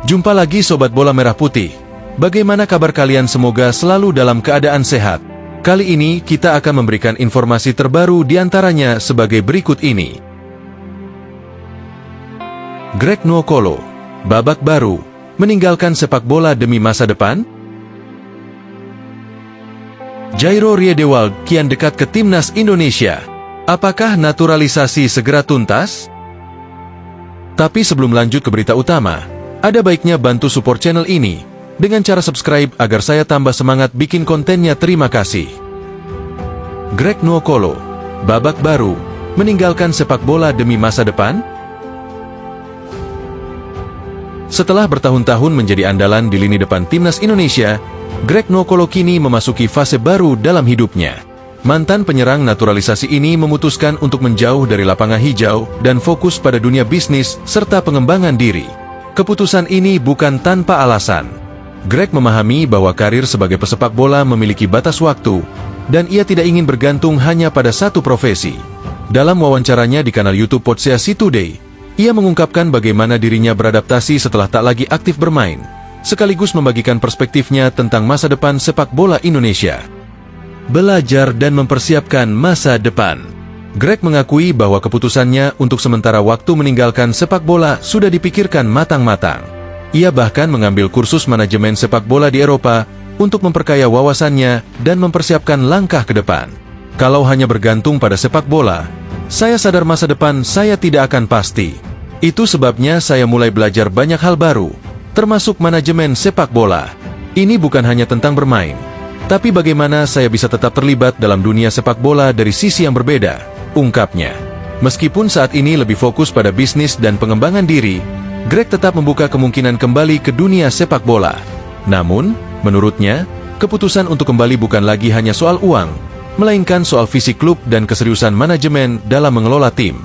Jumpa lagi Sobat Bola Merah Putih. Bagaimana kabar kalian? Semoga selalu dalam keadaan sehat. Kali ini kita akan memberikan informasi terbaru diantaranya sebagai berikut ini. Greg Nwokolo, babak baru, meninggalkan sepak bola demi masa depan? Jairo Riedewald kian dekat ke timnas Indonesia. Apakah naturalisasi segera tuntas? Tapi sebelum lanjut ke berita utama, ada baiknya bantu support channel ini dengan cara subscribe agar saya tambah semangat bikin kontennya. Terima kasih. Greg Nwokolo, babak baru, meninggalkan sepak bola demi masa depan? Setelah bertahun-tahun menjadi andalan di lini depan timnas Indonesia, Greg Nwokolo kini memasuki fase baru dalam hidupnya. Mantan penyerang naturalisasi ini memutuskan untuk menjauh dari lapangan hijau dan fokus pada dunia bisnis serta pengembangan diri. Keputusan ini bukan tanpa alasan. Greg memahami bahwa karir sebagai pesepak bola memiliki batas waktu, dan ia tidak ingin bergantung hanya pada satu profesi. Dalam wawancaranya di kanal YouTube Podseasi Today, ia mengungkapkan bagaimana dirinya beradaptasi setelah tak lagi aktif bermain, sekaligus membagikan perspektifnya tentang masa depan sepak bola Indonesia. Belajar dan mempersiapkan masa depan. Greg mengakui bahwa keputusannya untuk sementara waktu meninggalkan sepak bola sudah dipikirkan matang-matang. Ia bahkan mengambil kursus manajemen sepak bola di Eropa untuk memperkaya wawasannya dan mempersiapkan langkah ke depan. Kalau hanya bergantung pada sepak bola, saya sadar masa depan saya tidak akan pasti. Itu sebabnya saya mulai belajar banyak hal baru, termasuk manajemen sepak bola. Ini bukan hanya tentang bermain, tapi bagaimana saya bisa tetap terlibat dalam dunia sepak bola dari sisi yang berbeda, ungkapnya. Meskipun saat ini lebih fokus pada bisnis dan pengembangan diri, Greg tetap membuka kemungkinan kembali ke dunia sepak bola. Namun, menurutnya, keputusan untuk kembali bukan lagi hanya soal uang, melainkan soal visi klub dan keseriusan manajemen dalam mengelola tim.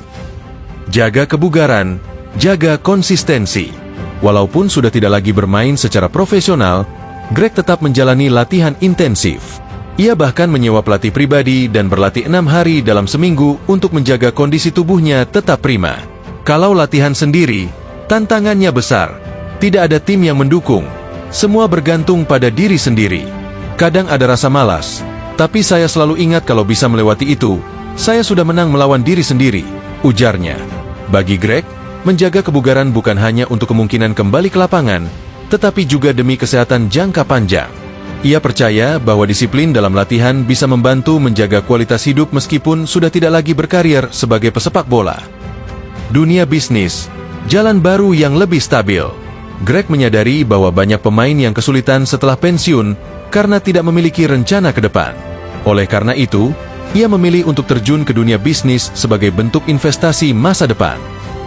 Jaga kebugaran, jaga konsistensi. Walaupun sudah tidak lagi bermain secara profesional, Greg tetap menjalani latihan intensif. Ia bahkan menyewa pelatih pribadi dan berlatih 6 hari dalam seminggu untuk menjaga kondisi tubuhnya tetap prima. Kalau latihan sendiri, tantangannya besar. Tidak ada tim yang mendukung. Semua bergantung pada diri sendiri. Kadang ada rasa malas, tapi saya selalu ingat kalau bisa melewati itu, saya sudah menang melawan diri sendiri, ujarnya. Bagi Greg, menjaga kebugaran bukan hanya untuk kemungkinan kembali ke lapangan, tetapi juga demi kesehatan jangka panjang. Ia percaya bahwa disiplin dalam latihan bisa membantu menjaga kualitas hidup meskipun sudah tidak lagi berkarir sebagai pesepak bola. Dunia bisnis, jalan baru yang lebih stabil. Greg menyadari bahwa banyak pemain yang kesulitan setelah pensiun karena tidak memiliki rencana ke depan. Oleh karena itu, ia memilih untuk terjun ke dunia bisnis sebagai bentuk investasi masa depan.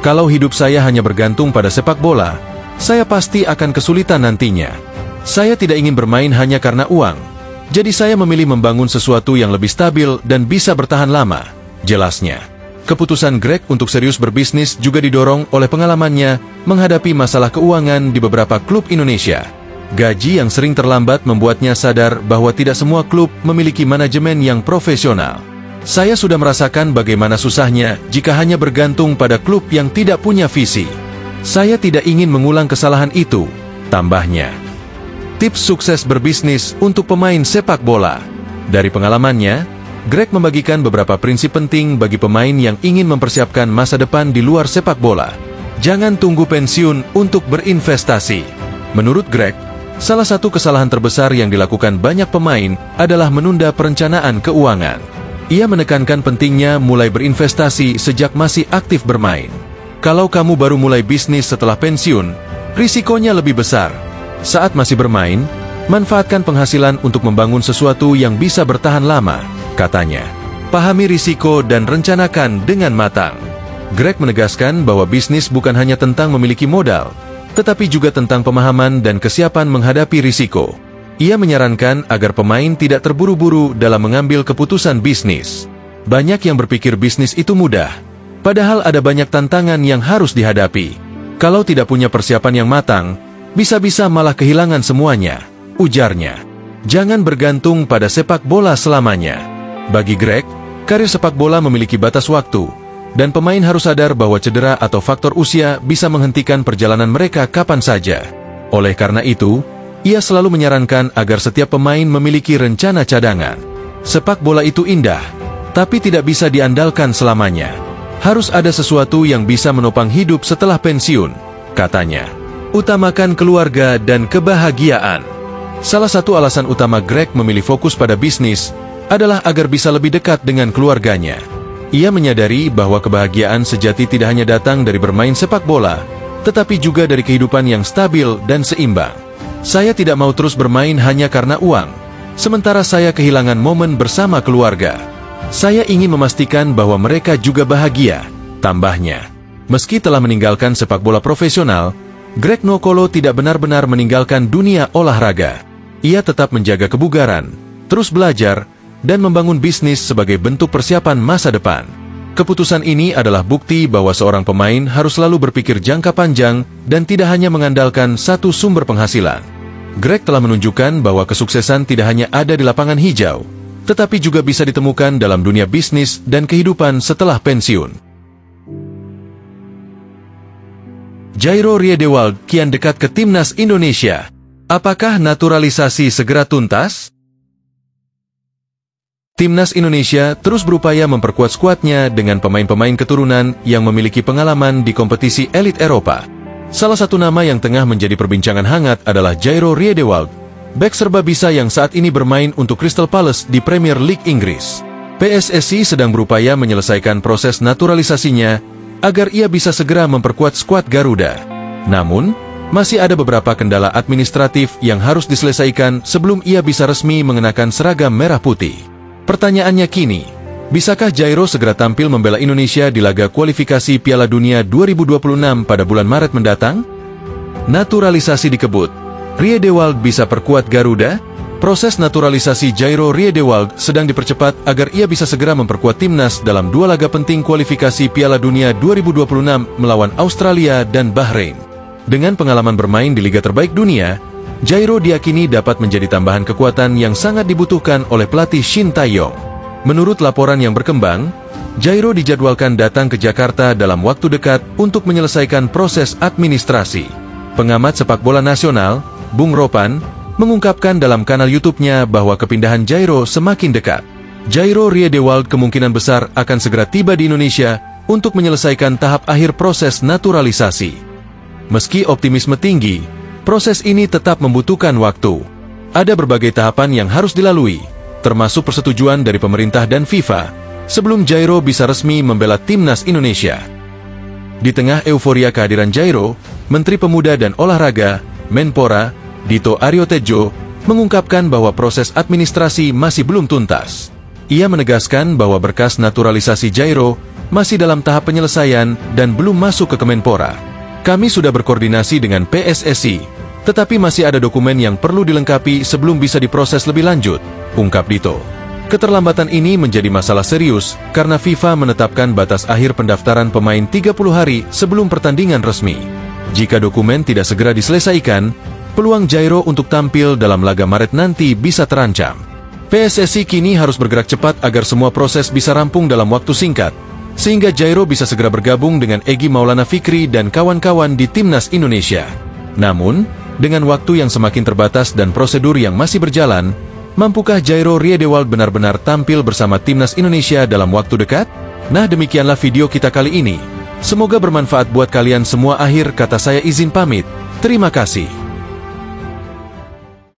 Kalau hidup saya hanya bergantung pada sepak bola, saya pasti akan kesulitan nantinya. Saya tidak ingin bermain hanya karena uang. Jadi saya memilih membangun sesuatu yang lebih stabil dan bisa bertahan lama, jelasnya. Keputusan Greg untuk serius berbisnis juga didorong oleh pengalamannya menghadapi masalah keuangan di beberapa klub Indonesia. Gaji yang sering terlambat membuatnya sadar bahwa tidak semua klub memiliki manajemen yang profesional. Saya sudah merasakan bagaimana susahnya jika hanya bergantung pada klub yang tidak punya visi. Saya tidak ingin mengulang kesalahan itu, tambahnya. Tips sukses berbisnis untuk pemain sepak bola. Dari pengalamannya, Greg membagikan beberapa prinsip penting bagi pemain yang ingin mempersiapkan masa depan di luar sepak bola. Jangan tunggu pensiun untuk berinvestasi. Menurut Greg, salah satu kesalahan terbesar yang dilakukan banyak pemain adalah menunda perencanaan keuangan. Ia menekankan pentingnya mulai berinvestasi sejak masih aktif bermain. Kalau kamu baru mulai bisnis setelah pensiun, risikonya lebih besar. Saat masih bermain, manfaatkan penghasilan untuk membangun sesuatu yang bisa bertahan lama, katanya. Pahami risiko dan rencanakan dengan matang. Greg menegaskan bahwa bisnis bukan hanya tentang memiliki modal, tetapi juga tentang pemahaman dan kesiapan menghadapi risiko. Ia menyarankan agar pemain tidak terburu-buru dalam mengambil keputusan bisnis. Banyak yang berpikir bisnis itu mudah, padahal ada banyak tantangan yang harus dihadapi. Kalau tidak punya persiapan yang matang, bisa-bisa malah kehilangan semuanya, ujarnya. Jangan bergantung pada sepak bola selamanya. Bagi Greg, karir sepak bola memiliki batas waktu, dan pemain harus sadar bahwa cedera atau faktor usia bisa menghentikan perjalanan mereka kapan saja. Oleh karena itu, ia selalu menyarankan agar setiap pemain memiliki rencana cadangan. Sepak bola itu indah, tapi tidak bisa diandalkan selamanya. Harus ada sesuatu yang bisa menopang hidup setelah pensiun, katanya. Utamakan keluarga dan kebahagiaan. Salah satu alasan utama Greg memilih fokus pada bisnis adalah agar bisa lebih dekat dengan keluarganya. Ia menyadari bahwa kebahagiaan sejati tidak hanya datang dari bermain sepak bola, tetapi juga dari kehidupan yang stabil dan seimbang. Saya tidak mau terus bermain hanya karena uang, sementara saya kehilangan momen bersama keluarga. Saya ingin memastikan bahwa mereka juga bahagia, tambahnya. Meski telah meninggalkan sepak bola profesional, Greg Nokolo tidak benar-benar meninggalkan dunia olahraga. Ia tetap menjaga kebugaran, terus belajar, dan membangun bisnis sebagai bentuk persiapan masa depan. Keputusan ini adalah bukti bahwa seorang pemain harus selalu berpikir jangka panjang dan tidak hanya mengandalkan satu sumber penghasilan. Greg telah menunjukkan bahwa kesuksesan tidak hanya ada di lapangan hijau, tetapi juga bisa ditemukan dalam dunia bisnis dan kehidupan setelah pensiun. Jairo Riedewald kian dekat ke timnas Indonesia. Apakah naturalisasi segera tuntas? Timnas Indonesia terus berupaya memperkuat skuadnya dengan pemain-pemain keturunan yang memiliki pengalaman di kompetisi elit Eropa. Salah satu nama yang tengah menjadi perbincangan hangat adalah Jairo Riedewald, bek serba bisa yang saat ini bermain untuk Crystal Palace di Premier League Inggris. PSSI sedang berupaya menyelesaikan proses naturalisasinya agar ia bisa segera memperkuat skuad Garuda. Namun, masih ada beberapa kendala administratif yang harus diselesaikan sebelum ia bisa resmi mengenakan seragam merah putih. Pertanyaannya kini, bisakah Jairo segera tampil membela Indonesia di laga kualifikasi Piala Dunia 2026 pada bulan Maret mendatang? Naturalisasi dikebut, Riedewald bisa perkuat Garuda? Proses naturalisasi Jairo Riedewald sedang dipercepat agar ia bisa segera memperkuat timnas dalam dua laga penting kualifikasi Piala Dunia 2026 melawan Australia dan Bahrain. Dengan pengalaman bermain di liga terbaik dunia, Jairo diyakini dapat menjadi tambahan kekuatan yang sangat dibutuhkan oleh pelatih Shin Tae-yong. Menurut laporan yang berkembang, Jairo dijadwalkan datang ke Jakarta dalam waktu dekat untuk menyelesaikan proses administrasi. Pengamat sepak bola nasional, Bung Ropan, mengungkapkan dalam kanal YouTube-nya bahwa kepindahan Jairo semakin dekat. Jairo Riedewald kemungkinan besar akan segera tiba di Indonesia untuk menyelesaikan tahap akhir proses naturalisasi. Meski optimisme tinggi, proses ini tetap membutuhkan waktu. Ada berbagai tahapan yang harus dilalui, termasuk persetujuan dari pemerintah dan FIFA, sebelum Jairo bisa resmi membela timnas Indonesia. Di tengah euforia kehadiran Jairo, Menteri Pemuda dan Olahraga, Menpora, Dito Aryo Tejo, mengungkapkan bahwa proses administrasi masih belum tuntas. Ia menegaskan bahwa berkas naturalisasi Jairo masih dalam tahap penyelesaian dan belum masuk ke Kemenpora. Kami sudah berkoordinasi dengan PSSI, tetapi masih ada dokumen yang perlu dilengkapi sebelum bisa diproses lebih lanjut, ungkap Dito. Keterlambatan ini menjadi masalah serius karena FIFA menetapkan batas akhir pendaftaran pemain 30 hari sebelum pertandingan resmi. Jika dokumen tidak segera diselesaikan, peluang Jairo untuk tampil dalam laga Maret nanti bisa terancam. PSSI kini harus bergerak cepat agar semua proses bisa rampung dalam waktu singkat, sehingga Jairo bisa segera bergabung dengan Egy Maulana Fikri dan kawan-kawan di timnas Indonesia. Namun, dengan waktu yang semakin terbatas dan prosedur yang masih berjalan, mampukah Jairo Riedewald benar-benar tampil bersama timnas Indonesia dalam waktu dekat? Nah, demikianlah video kita kali ini. Semoga bermanfaat buat kalian semua. Akhir kata saya izin pamit. Terima kasih.